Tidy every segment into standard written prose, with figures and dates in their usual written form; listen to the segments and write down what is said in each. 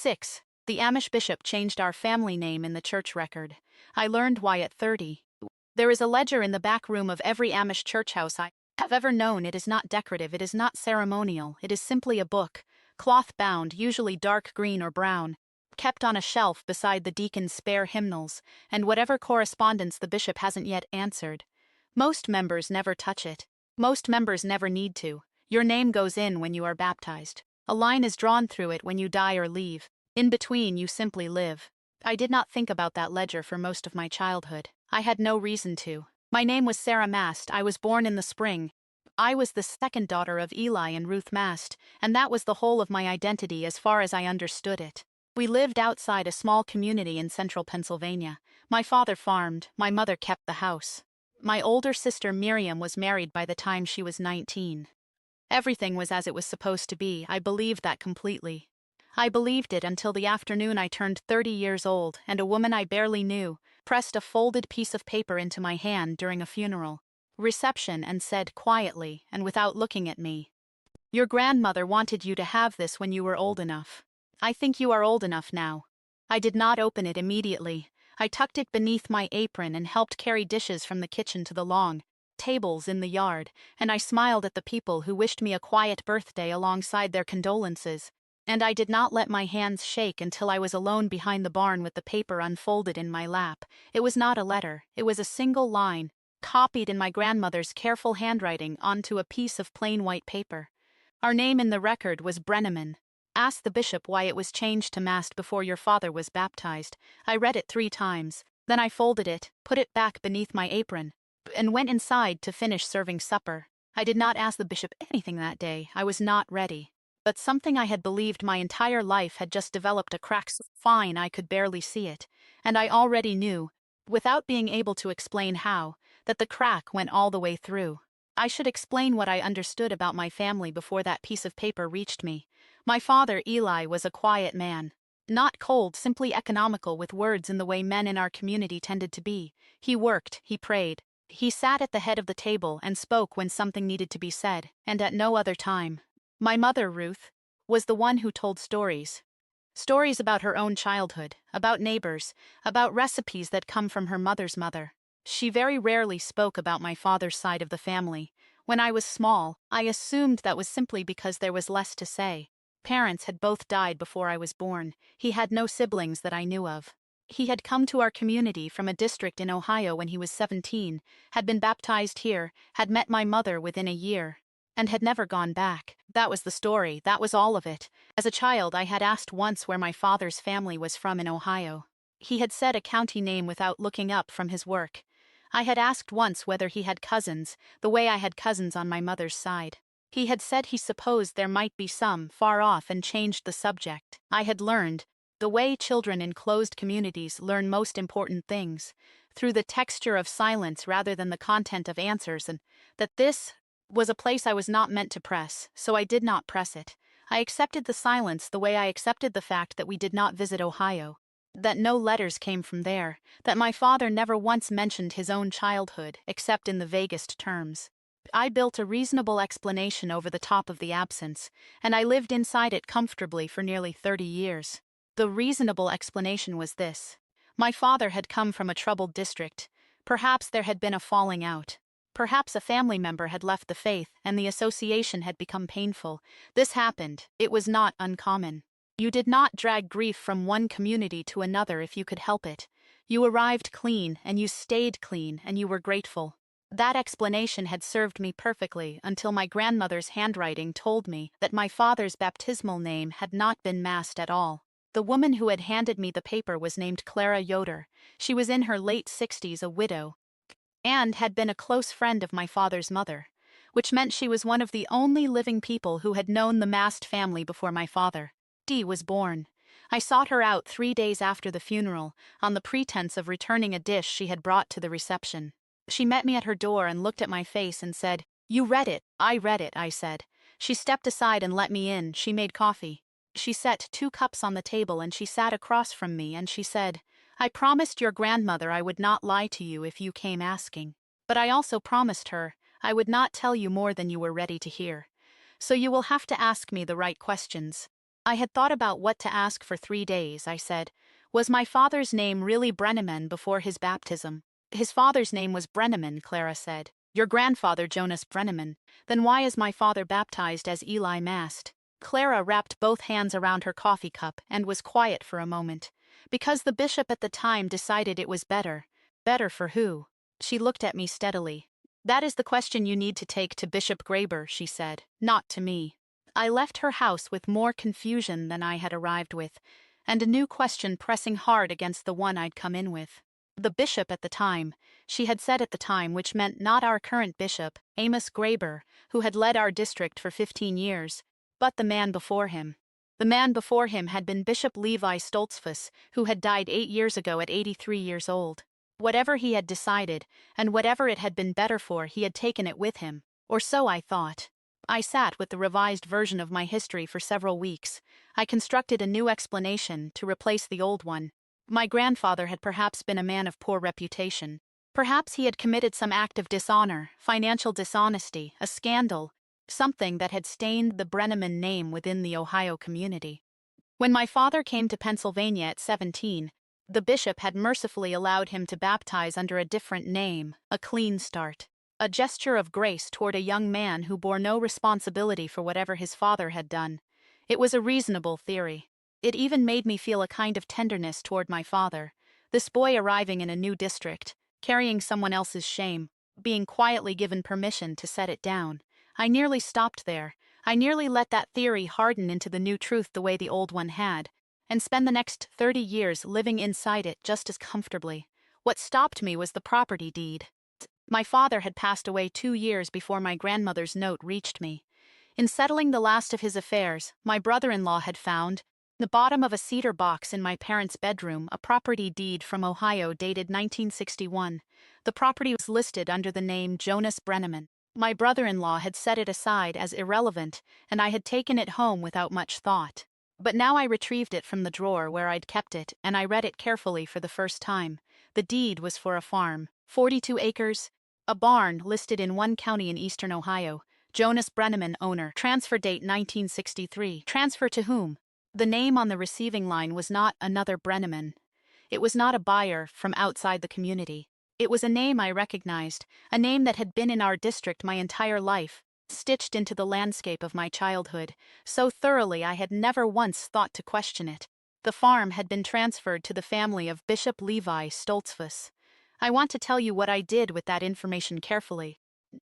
6. The Amish bishop changed our family name in the church record. I learned why at 30. There is a ledger in the back room of every Amish church house I have ever known. It is not decorative, it is not ceremonial, it is simply a book, cloth-bound, usually dark green or brown, kept on a shelf beside the deacon's spare hymnals, and whatever correspondence the bishop hasn't yet answered. Most members never touch it. Most members never need to. Your name goes in when you are baptized. A line is drawn through it when you die or leave. In between, you simply live. I did not think about that ledger for most of my childhood. I had no reason to. My name was Sarah Mast. I was born in the spring. I was the second daughter of Eli and Ruth Mast, and that was the whole of my identity as far as I understood it. We lived outside a small community in central Pennsylvania. My father farmed, my mother kept the house. My older sister Miriam was married by the time she was 19. Everything was as it was supposed to be. I believed that completely. I believed it until the afternoon I turned 30 years old, and a woman I barely knew pressed a folded piece of paper into my hand during a funeral reception and said quietly and without looking at me, "Your grandmother wanted you to have this when you were old enough. I think you are old enough now." I did not open it immediately. I tucked it beneath my apron and helped carry dishes from the kitchen to the long tables in the yard, and I smiled at the people who wished me a quiet birthday alongside their condolences. And I did not let my hands shake until I was alone behind the barn with the paper unfolded in my lap. It was not a letter, it was a single line, copied in my grandmother's careful handwriting onto a piece of plain white paper. Our name in the record was Brenneman. Ask the bishop why it was changed to Mast before your father was baptized. I read it 3 times. Then I folded it, put it back beneath my apron, and went inside to finish serving supper. I did not ask the bishop anything that day. I was not ready. But something I had believed my entire life had just developed a crack so fine I could barely see it, and I already knew, without being able to explain how, that the crack went all the way through. I should explain what I understood about my family before that piece of paper reached me. My father, Eli, was a quiet man. Not cold, simply economical with words in the way men in our community tended to be. He worked, he prayed. He sat at the head of the table and spoke when something needed to be said, and at no other time. My mother, Ruth, was the one who told stories. Stories about her own childhood, about neighbors, about recipes that come from her mother's mother. She very rarely spoke about my father's side of the family. When I was small, I assumed that was simply because there was less to say. Parents had both died before I was born. He had no siblings that I knew of. He had come to our community from a district in Ohio when he was 17, had been baptized here, had met my mother within a year, and had never gone back. That was the story, that was all of it. As a child, I had asked once where my father's family was from in Ohio. He had said a county name without looking up from his work. I had asked once whether he had cousins, the way I had cousins on my mother's side. He had said he supposed there might be some, far off, and changed the subject. I had learned, the way children in closed communities learn most important things, through the texture of silence rather than the content of answers, and that this was a place I was not meant to press, so I did not press it. I accepted the silence the way I accepted the fact that we did not visit Ohio, that no letters came from there, that my father never once mentioned his own childhood, except in the vaguest terms. I built a reasonable explanation over the top of the absence, and I lived inside it comfortably for nearly 30 years. The reasonable explanation was this. My father had come from a troubled district. Perhaps there had been a falling out. Perhaps a family member had left the faith and the association had become painful. This happened. It was not uncommon. You did not drag grief from one community to another if you could help it. You arrived clean and you stayed clean and you were grateful. That explanation had served me perfectly until my grandmother's handwriting told me that my father's baptismal name had not been Mast at all. The woman who had handed me the paper was named Clara Yoder. She was in her late 60s, a widow, and had been a close friend of my father's mother, which meant she was one of the only living people who had known the Mast family before my father. Dee was born. I sought her out 3 days after the funeral, on the pretense of returning a dish she had brought to the reception. She met me at her door and looked at my face and said, "You read it." "I read it," I said. She stepped aside and let me in. She made coffee. She set 2 cups on the table and she sat across from me and she said, "I promised your grandmother I would not lie to you if you came asking. But I also promised her I would not tell you more than you were ready to hear. So you will have to ask me the right questions." I had thought about what to ask for 3 days, I said. Was my father's name really Brenneman before his baptism? His father's name was Brenneman, Clara said. Your grandfather, Jonas Brenneman. Then why is my father baptized as Eli Mast? Clara wrapped both hands around her coffee cup and was quiet for a moment. Because the bishop at the time decided it was better. Better for who? She looked at me steadily. That is the question you need to take to Bishop Graber, she said, not to me. I left her house with more confusion than I had arrived with, and a new question pressing hard against the one I'd come in with. The bishop at the time, she had said at the time, which meant not our current bishop, Amos Graber, who had led our district for 15 years, but the man before him. The man before him had been Bishop Levi Stoltzfus, who had died 8 years ago at 83 years old. Whatever he had decided, and whatever it had been better for, he had taken it with him, or so I thought. I sat with the revised version of my history for several weeks. I constructed a new explanation to replace the old one. My grandfather had perhaps been a man of poor reputation. Perhaps he had committed some act of dishonor, financial dishonesty, a scandal, something that had stained the Brenneman name within the Ohio community. When my father came to Pennsylvania at 17, the bishop had mercifully allowed him to baptize under a different name, a clean start. A gesture of grace toward a young man who bore no responsibility for whatever his father had done. It was a reasonable theory. It even made me feel a kind of tenderness toward my father, this boy arriving in a new district, carrying someone else's shame, being quietly given permission to set it down. I nearly stopped there. I nearly let that theory harden into the new truth the way the old one had, and spend the next 30 years living inside it just as comfortably. What stopped me was the property deed. My father had passed away 2 years before my grandmother's note reached me. In settling the last of his affairs, my brother-in-law had found, the bottom of a cedar box in my parents' bedroom, a property deed from Ohio dated 1961. The property was listed under the name Jonas Brenneman. My brother-in-law had set it aside as irrelevant, and I had taken it home without much thought. But now I retrieved it from the drawer where I'd kept it, and I read it carefully for the first time. The deed was for a farm, 42 acres, a barn listed in one county in eastern Ohio. Jonas Brenneman, owner. Transfer date 1963. Transfer to whom? The name on the receiving line was not another Brenneman. It was not a buyer from outside the community. It was a name I recognized, a name that had been in our district my entire life, stitched into the landscape of my childhood, so thoroughly I had never once thought to question it. The farm had been transferred to the family of Bishop Levi Stoltzfus. I want to tell you what I did with that information carefully,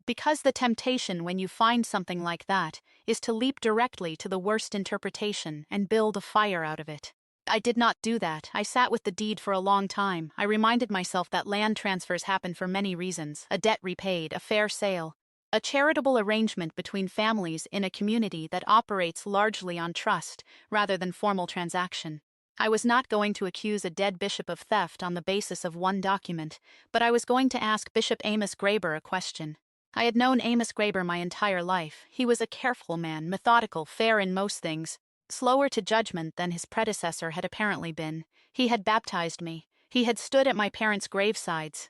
because the temptation when you find something like that is to leap directly to the worst interpretation and build a fire out of it. I did not do that. I sat with the deed for a long time. I reminded myself that land transfers happen for many reasons: a debt repaid, a fair sale, a charitable arrangement between families in a community that operates largely on trust rather than formal transaction. I was not going to accuse a dead bishop of theft on the basis of one document, but I was going to ask Bishop Amos Graber a question. I had known Amos Graber my entire life. He was a careful man, methodical, fair in most things, slower to judgment than his predecessor had apparently been. He had baptized me. He had stood at my parents' gravesides.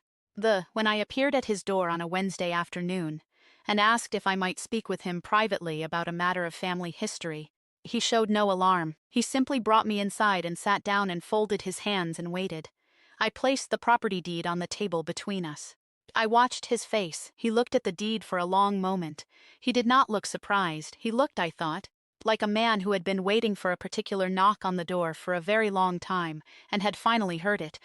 When I appeared at his door on a Wednesday afternoon and asked if I might speak with him privately about a matter of family history, he showed no alarm. He simply brought me inside and sat down and folded his hands and waited. I placed the property deed on the table between us. I watched his face. He looked at the deed for a long moment. He did not look surprised. He looked, I thought, like a man who had been waiting for a particular knock on the door for a very long time and had finally heard it.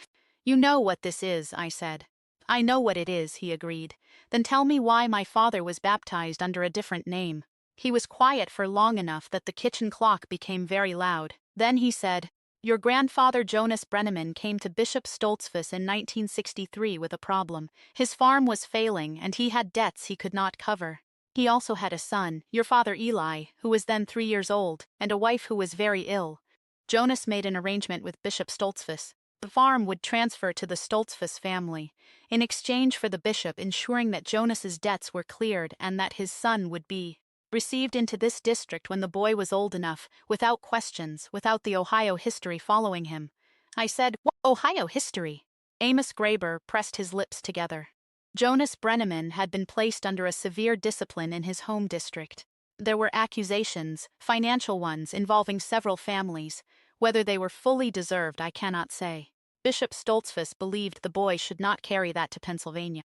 You know what this is, I said. I know what it is, he agreed. Then tell me why my father was baptized under a different name. He was quiet for long enough that the kitchen clock became very loud. Then he said, Your grandfather Jonas Brenneman came to Bishop Stoltzfus in 1963 with a problem. His farm was failing and he had debts he could not cover. He also had a son, your father Eli, who was then 3 years old, and a wife who was very ill. Jonas made an arrangement with Bishop Stoltzfus. The farm would transfer to the Stoltzfus family, in exchange for the bishop ensuring that Jonas's debts were cleared and that his son would be received into this district when the boy was old enough, without questions, without the Ohio history following him. I said, What Ohio history? Amos Graber pressed his lips together. Jonas Brenneman had been placed under a severe discipline in his home district. There were accusations, financial ones, involving several families. Whether they were fully deserved, I cannot say. Bishop Stoltzfus believed the boy should not carry that to Pennsylvania.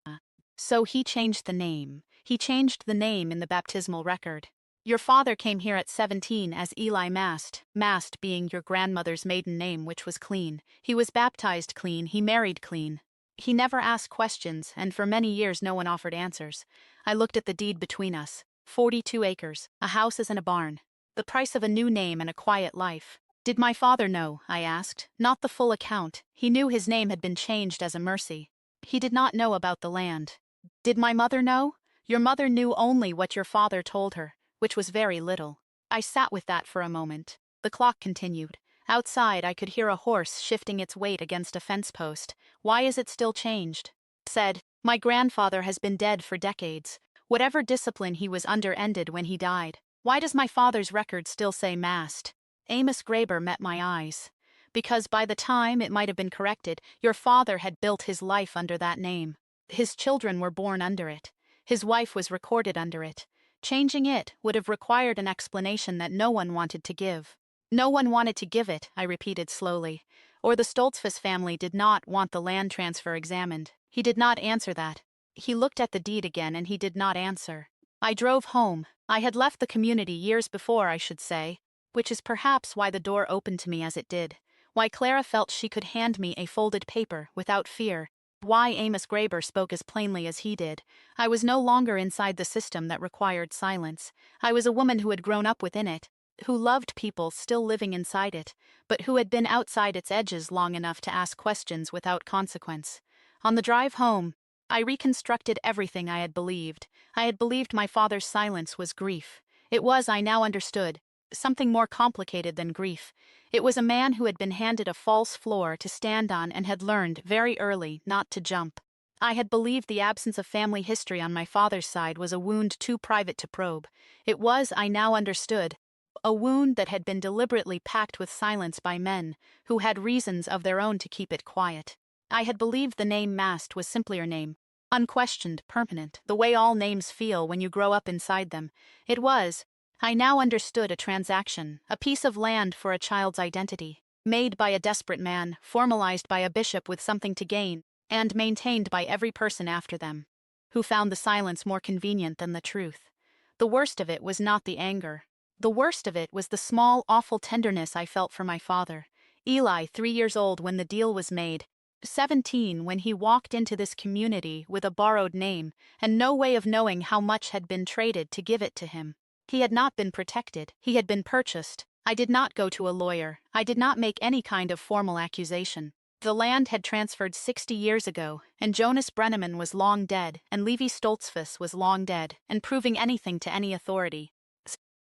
So he changed the name. He changed the name in the baptismal record. Your father came here at 17 as Eli Mast, Mast being your grandmother's maiden name, which was clean. He was baptized clean, he married clean. He never asked questions, and for many years no one offered answers. I looked at the deed between us. 42 acres, a house and a barn. The price of a new name and a quiet life. Did my father know? I asked. Not the full account. He knew his name had been changed as a mercy. He did not know about the land. Did my mother know? Your mother knew only what your father told her, which was very little. I sat with that for a moment. The clock continued. Outside I could hear a horse shifting its weight against a fence post. Why is it still changed? Said, my grandfather has been dead for decades. Whatever discipline he was under ended when he died. Why does my father's record still say Mast? Amos Graber met my eyes. Because by the time it might have been corrected, your father had built his life under that name. His children were born under it. His wife was recorded under it. Changing it would have required an explanation that no one wanted to give. No one wanted to give it, I repeated slowly. Or the Stoltzfus family did not want the land transfer examined. He did not answer that. He looked at the deed again and he did not answer. I drove home. I had left the community years before, I should say, which is perhaps why the door opened to me as it did. Why Clara felt she could hand me a folded paper without fear. Why Amos Graber spoke as plainly as he did. I was no longer inside the system that required silence. I was a woman who had grown up within it, who loved people still living inside it, but who had been outside its edges long enough to ask questions without consequence. On the drive home, I reconstructed everything I had believed. I had believed my father's silence was grief. It was, I now understood, something more complicated than grief. It was a man who had been handed a false floor to stand on and had learned, very early, not to jump. I had believed the absence of family history on my father's side was a wound too private to probe. It was, I now understood, a wound that had been deliberately packed with silence by men who had reasons of their own to keep it quiet. I had believed the name Mast was simply a name, unquestioned, permanent, the way all names feel when you grow up inside them. It was, I now understood, a transaction, a piece of land for a child's identity, made by a desperate man, formalized by a bishop with something to gain, and maintained by every person after them, who found the silence more convenient than the truth. The worst of it was not the anger. The worst of it was the small, awful tenderness I felt for my father. Eli, 3 years old when the deal was made, 17 when he walked into this community with a borrowed name, and no way of knowing how much had been traded to give it to him. He had not been protected, he had been purchased. I did not go to a lawyer, I did not make any kind of formal accusation. The land had transferred 60 years ago, and Jonas Brenneman was long dead, and Levi Stoltzfus was long dead, and proving anything to any authority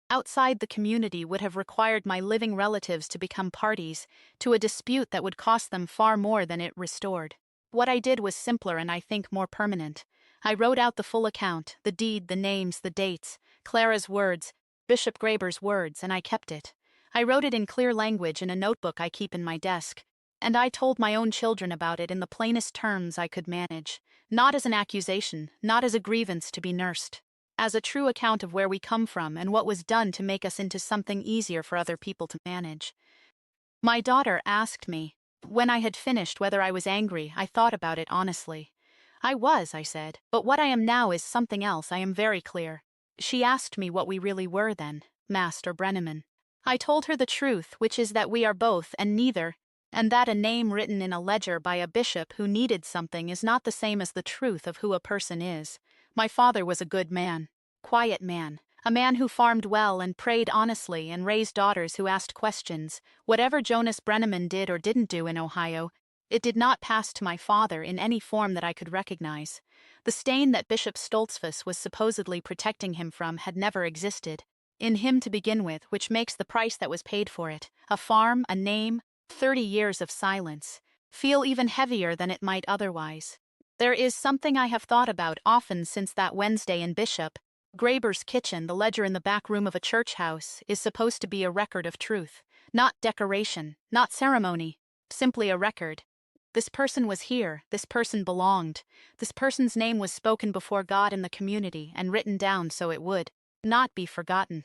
outside the community would have required my living relatives to become parties to a dispute that would cost them far more than it restored. What I did was simpler and I think more permanent. I wrote out the full account, the deed, the names, the dates, Clara's words, Bishop Graber's words, and I kept it. I wrote it in clear language in a notebook I keep in my desk, and I told my own children about it in the plainest terms I could manage, not as an accusation, not as a grievance to be nursed, as a true account of where we come from and what was done to make us into something easier for other people to manage. My daughter asked me, when I had finished, whether I was angry. I thought about it honestly. I was, I said, but what I am now is something else, I am very clear. She asked me what we really were then, Mast or Brenneman. I told her the truth, which is that we are both and neither, and that a name written in a ledger by a bishop who needed something is not the same as the truth of who a person is. My father was a good man, quiet man, a man who farmed well and prayed honestly and raised daughters who asked questions. Whatever Jonas Brenneman did or didn't do in Ohio, it did not pass to my father in any form that I could recognize. The stain that Bishop Stoltzfus was supposedly protecting him from had never existed in him to begin with, which makes the price that was paid for it, a farm, a name, 30 years of silence, feel even heavier than it might otherwise. There is something I have thought about often since that Wednesday in Bishop Graber's kitchen. The ledger in the back room of a church house is supposed to be a record of truth, not decoration, not ceremony, simply a record. This person was here, this person belonged, this person's name was spoken before God in the community and written down so it would. not be forgotten.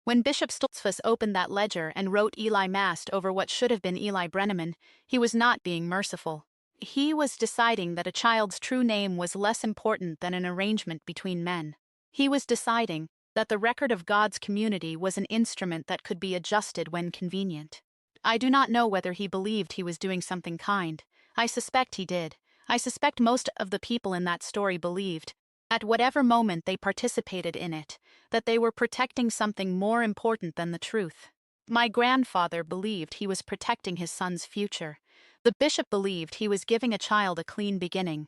When Bishop Stoltzfus opened that ledger and wrote Eli Mast over what should have been Eli Brenneman, he was not being merciful. He was deciding that a child's true name was less important than an arrangement between men. He was deciding that the record of God's community was an instrument that could be adjusted when convenient. I do not know whether he believed he was doing something kind. I suspect he did. I suspect most of the people in that story believed, at whatever moment they participated in it, that they were protecting something more important than the truth. My grandfather believed he was protecting his son's future. The bishop believed he was giving a child a clean beginning.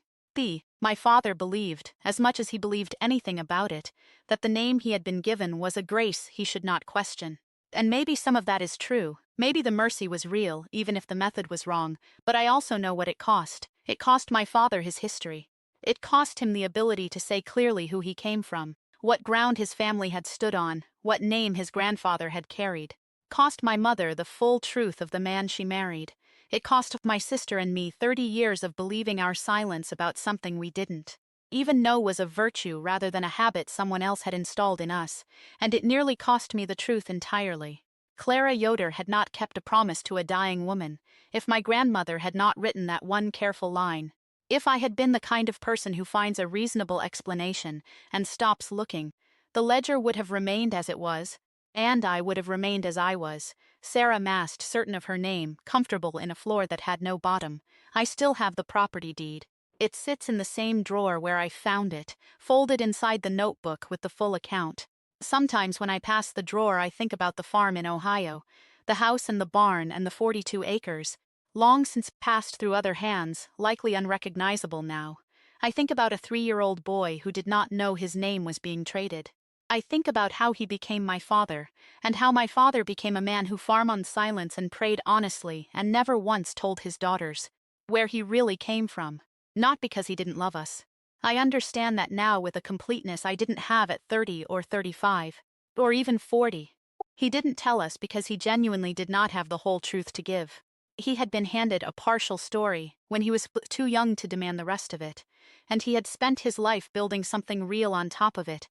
My father believed, as much as he believed anything about it, that the name he had been given was a grace he should not question. And maybe some of that is true. Maybe the mercy was real, even if the method was wrong, but I also know what it cost. It cost my father his history. It cost him the ability to say clearly who he came from, what ground his family had stood on, what name his grandfather had carried. Cost my mother the full truth of the man she married. It cost my sister and me 30 years of believing our silence about something we didn't even know was a virtue rather than a habit someone else had installed in us, and it nearly cost me the truth entirely. Clara Yoder had not kept a promise to a dying woman, if my grandmother had not written that one careful line. If I had been the kind of person who finds a reasonable explanation and stops looking, the ledger would have remained as it was, and I would have remained as I was, Sarah Mast, certain of her name, comfortable in a floor that had no bottom. I still have the property deed. It sits in the same drawer where I found it, folded inside the notebook with the full account. Sometimes when I pass the drawer I think about the farm in Ohio, the house and the barn and the 42 acres, long since passed through other hands, likely unrecognizable now. I think about a 3-year-old boy who did not know his name was being traded. I think about how he became my father, and how my father became a man who farmed on silence and prayed honestly and never once told his daughters where he really came from. Not because he didn't love us. I understand that now with a completeness I didn't have at 30 or 35, or even 40. He didn't tell us because he genuinely did not have the whole truth to give. He had been handed a partial story when he was too young to demand the rest of it, and he had spent his life building something real on top of it.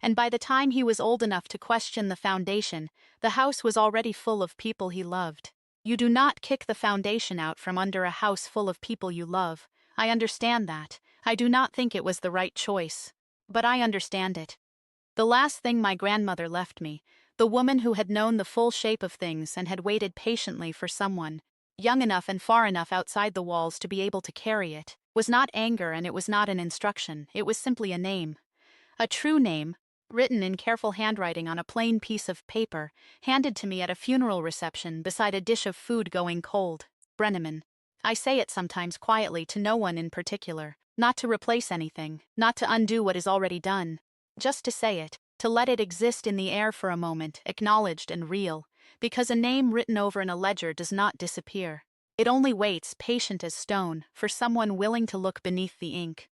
And by the time he was old enough to question the foundation, the house was already full of people he loved. You do not kick the foundation out from under a house full of people you love. I understand that. I do not think it was the right choice. But I understand it. The last thing my grandmother left me, the woman who had known the full shape of things and had waited patiently for someone, young enough and far enough outside the walls to be able to carry it, was not anger and it was not an instruction, it was simply a name. A true name, written in careful handwriting on a plain piece of paper, handed to me at a funeral reception beside a dish of food going cold. Brenneman. I say it sometimes quietly to no one in particular, not to replace anything, not to undo what is already done. Just to say it, to let it exist in the air for a moment, acknowledged and real, because a name written over in a ledger does not disappear. It only waits, patient as stone, for someone willing to look beneath the ink.